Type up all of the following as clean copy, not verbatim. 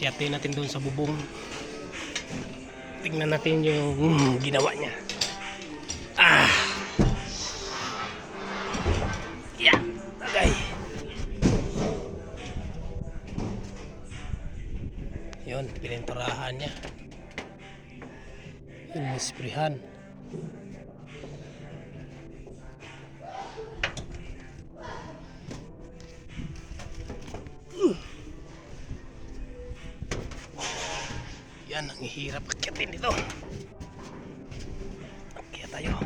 Akyatin natin doon sa bubong. Tingnan natin yung ginawa niya. Yeah. Okay. Yun, pininturahan niya. Yun, nisprihan. Yan, ang hirap akyatin dito. Kaya tayo.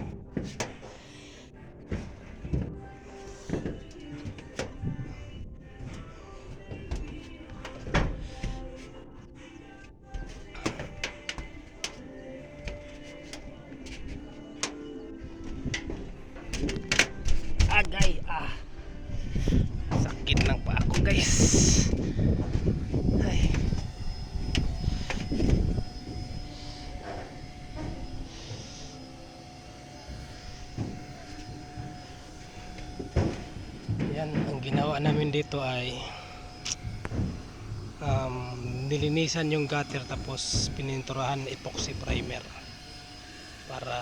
Agay, sakit lang pa ako, guys. Ay. Yan, ang ginawa namin dito ay nilinisan yung gutter tapos pininturahan epoxy primer para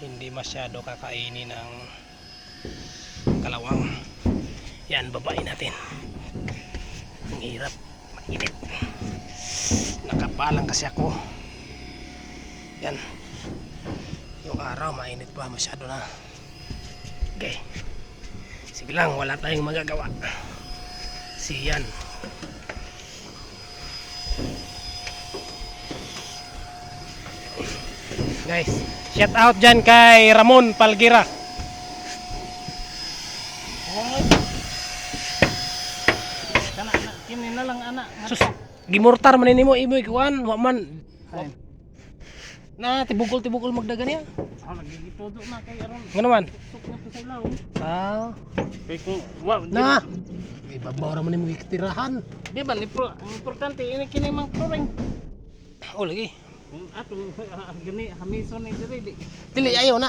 hindi masyado kakainin ng kalawang. Yan, babain natin. Ang hirap, mainit. Nakapalang kasi ako. Yan, yung araw mainit pa masyado na. Okay, sige lang, wala tayong magagawa. Siyan. Guys, shout out dyan kay Ramon Palgira. Kini na lang anak. Sus, gimortar man nimo imo ikuan, wa man. Na tibukol-tibukol magdagan niya. Lagi gitudo na kay aron. Ngano man? Tuk na to sa ilaw. Kay kung Na. Ibabaw ra man nimo gitirahan. di ba ang importante ini kini mang flooring. Oh lagi. Ato gani hamison ni diri di. Dili ayo na.